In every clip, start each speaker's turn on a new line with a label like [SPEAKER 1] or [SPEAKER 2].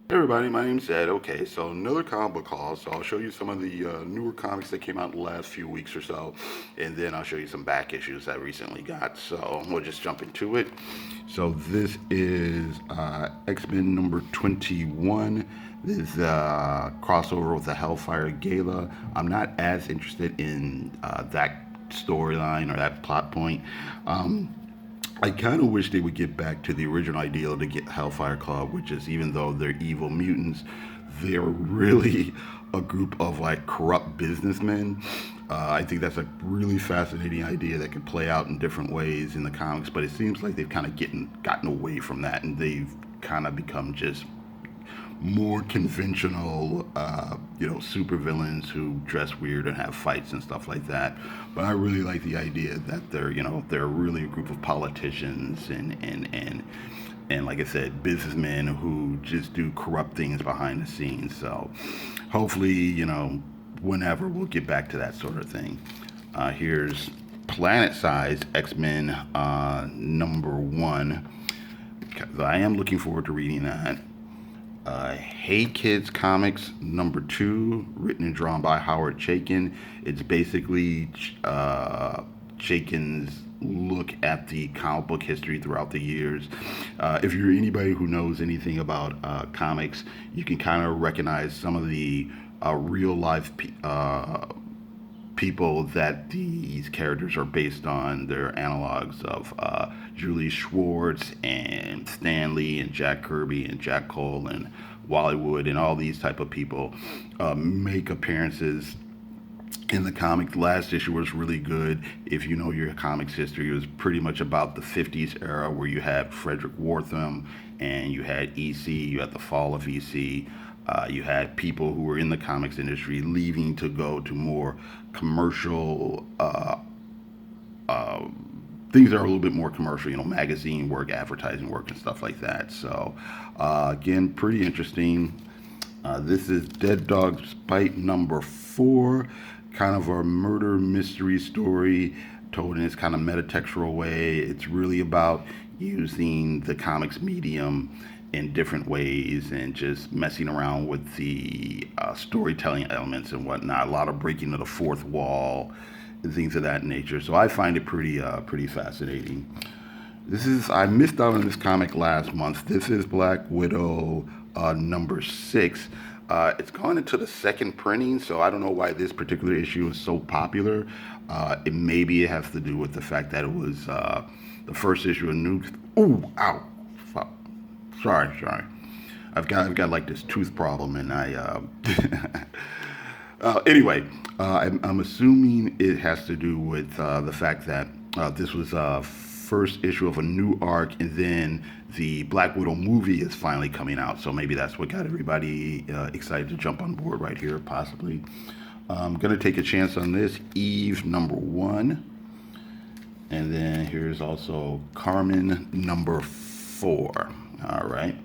[SPEAKER 1] Hey everybody, my name's Ed. Okay, so another comic book haul. So I'll show you some of the newer comics that came out in the last few weeks or so, and then I'll show you some back issues I recently got. So we'll just jump into it. So this is X-Men number 21. This is crossover with the Hellfire Gala. I'm not as interested in that storyline or that plot point. Um, I kind of wish they would get back to the original ideal to get Hellfire Club, which is even though they're evil mutants, they're really a group of like corrupt businessmen. I think that's a really fascinating idea that could play out in different ways in the comics, but it seems like they've kind of gotten away from that, and they've kind of become just more conventional, supervillains who dress weird and have fights and stuff like that. But I really like the idea that they're really a group of politicians and like I said, businessmen who just do corrupt things behind the scenes. So hopefully, whenever we'll get back to that sort of thing. Here's Planet-Size X-Men number 1. I am looking forward to reading that. Hey Kids Comics number 2, written and drawn by Howard Chaykin. It's basically Chaykin's look at the comic book history throughout the years. If you're anybody who knows anything about comics, you can kind of recognize some of the real life people that these characters are based on. They're analogs of Julie Schwartz and Stan Lee and Jack Kirby and Jack Cole and Wally Wood and all these type of people make appearances in the comic. Last issue was really good. If you know your comics history, it was pretty much about the 50s era where you had Frederick Wortham and you had EC, you had the fall of EC. You had people who were in the comics industry leaving to go to more commercial things that are a little bit more commercial, magazine work, advertising work, and stuff like that. So, again, pretty interesting. This is Dead Dog's Bite number 4, kind of a murder mystery story told in this kind of metatextual way. It's really about using the comics medium in different ways and just messing around with the storytelling elements and whatnot. A lot of breaking of the fourth wall and things of that nature. So I find it pretty fascinating. I missed out on this comic last month. This is Black Widow number 6. It's gone into the second printing, so I don't know why this particular issue is so popular. Maybe it has to do with the fact that it was the first issue of New. Ooh, ow, fuck. Sorry. I've got like this tooth problem, and anyway, I'm assuming it has to do with the fact that this was first issue of a new arc, and then the Black Widow movie is finally coming out. So maybe that's what got everybody excited to jump on board right here, possibly. I'm gonna take a chance on this. Eve number 1, and then here's also Carmen number 4. All right.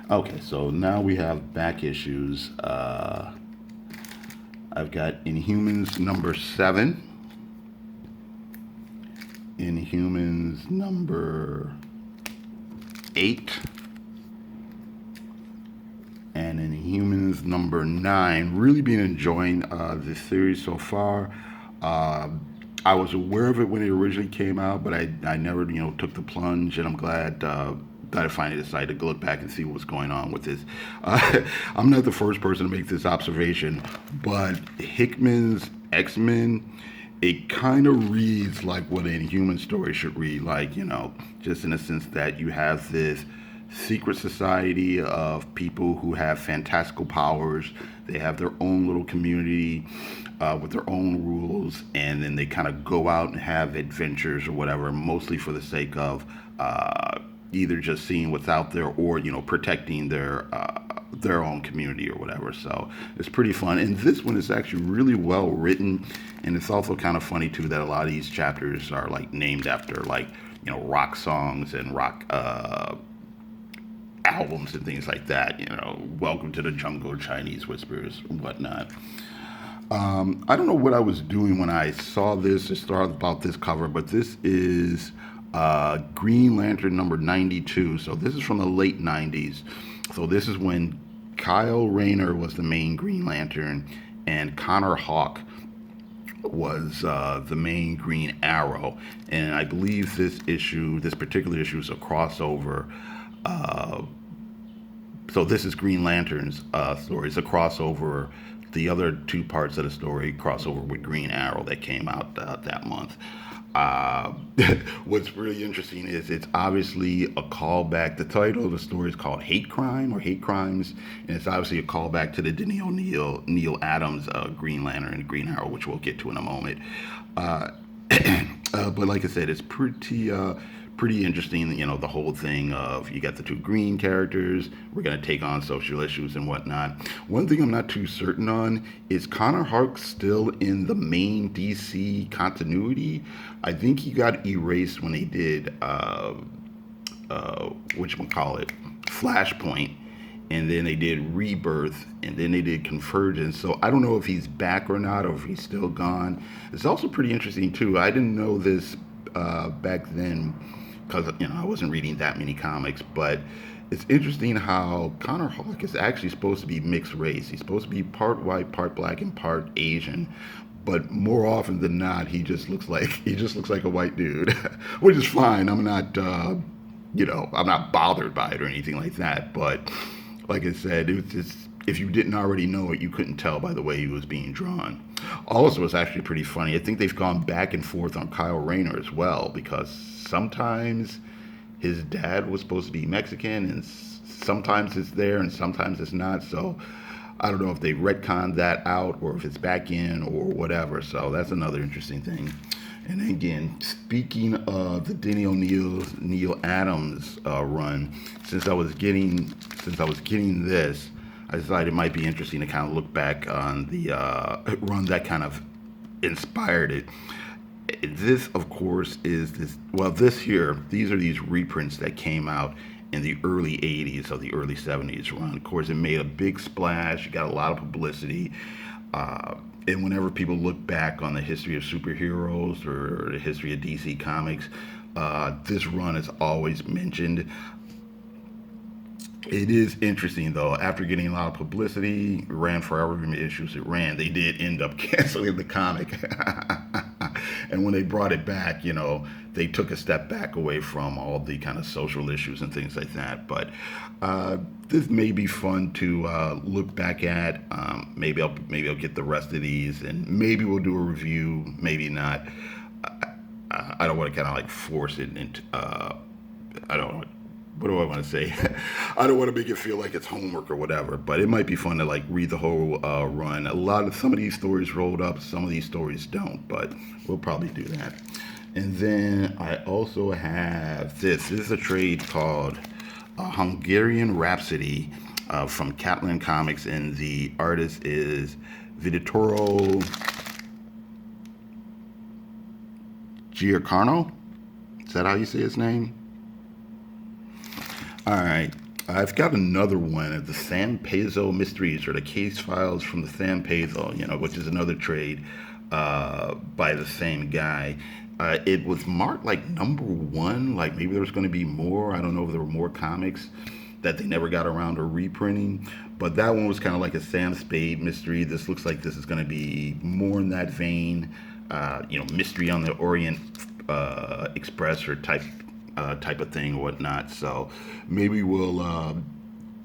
[SPEAKER 1] Okay, so now we have back issues. I've got Inhumans number 7, Inhumans number 8, and Inhumans number 9. Really been enjoying this series so far. I was aware of it when it originally came out, but I never took the plunge, and I'm glad that I finally decided to look back and see what's going on with this. I'm not the first person to make this observation, but Hickman's X-Men, it kind of reads like what an Inhuman story should read like, just in the sense that you have this secret society of people who have fantastical powers. They have their own little community with their own rules, and then they kind of go out and have adventures or whatever, mostly for the sake of either just seeing what's out there or protecting their own community or whatever. So it's pretty fun, and this one is actually really well written, and it's also kind of funny too that a lot of these chapters are like named after like rock songs and rock albums and things like that. Welcome to the Jungle, Chinese Whispers, and whatnot. I don't know what I was doing when I saw this or started about this cover, but this is Green Lantern number 92. So this is from the late 90s. So this is when Kyle Rayner was the main Green Lantern, and Connor Hawke was the main Green Arrow. And I believe this particular issue is a crossover. Uh, so this is Green Lantern's story. It's a crossover. The other two parts of the story crossover with Green Arrow that came out that month. Uh, what's really interesting is it's obviously a callback. The title of the story is called Hate Crime or Hate Crimes, and it's obviously a callback to the Denny O'Neil, Neil Adams Green Lantern and Green Arrow, which we'll get to in a moment. Uh, but like I said, it's pretty interesting. You know, the whole thing of you got the two green characters. We're gonna take on social issues and whatnot. One thing I'm not too certain on is Connor Hawke still in the main DC continuity. I think he got erased when they did whatchamacallit, Flashpoint, and then they did Rebirth, and then they did Convergence. So I don't know if he's back or not, or if he's still gone. It's also pretty interesting too. I didn't know this back then because I wasn't reading that many comics, but it's interesting how Connor Hawke is actually supposed to be mixed race. He's supposed to be part white, part black, and part Asian. But more often than not, he just looks like a white dude, which is fine. I'm not I'm not bothered by it or anything like that. But like I said, it was just, if you didn't already know it, you couldn't tell by the way he was being drawn. Also, it's actually pretty funny. I think they've gone back and forth on Kyle Rayner as well, because sometimes his dad was supposed to be Mexican, and sometimes it's there and sometimes it's not. So I don't know if they retconned that out or if it's back in or whatever. So that's another interesting thing. And again, speaking of the Denny O'Neil, Neil Adams run, since I was getting this, I decided it might be interesting to kind of look back on the run that kind of inspired it. This, of course, is this. Well, these are these reprints that came out in the early 80s or the early 70s run. Of course, it made a big splash. It got a lot of publicity. And whenever people look back on the history of superheroes or the history of DC Comics, this run is always mentioned. It is interesting, though. After getting a lot of publicity, it ran for however many issues it ran. They did end up canceling the comic. And when they brought it back, they took a step back away from all the kind of social issues and things like that. But this may be fun to look back at. Maybe I'll get the rest of these, and maybe we'll do a review. Maybe not. I don't want to kind of like force it into. I don't. What do I want to say? I don't want to make it feel like it's homework or whatever, but it might be fun to like read the whole run. Some of these stories rolled up, some of these stories don't, but we'll probably do that. And then I also have this. This is a trade called Hungarian Rhapsody from Catlin Comics, and the artist is Vittorio Giacarno. Is that how you say his name? All right, I've got another one of the San Pedro Mysteries, or the case files from the San Pedro, which is another trade by the same guy. It was marked like #1, like maybe there was going to be more. I don't know if there were more comics that they never got around to reprinting, but that one was kind of like a Sam Spade mystery. This looks like this is going to be more in that vein, Mystery on the Orient Express or type of thing or whatnot. So maybe we'll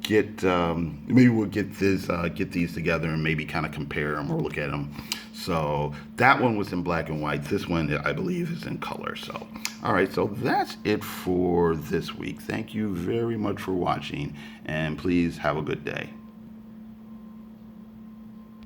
[SPEAKER 1] get these together and maybe kind of compare them or look at them. So that one was in black and white. This one, I believe, is in color. So all right, so that's it for this week. Thank you very much for watching, and please have a good day.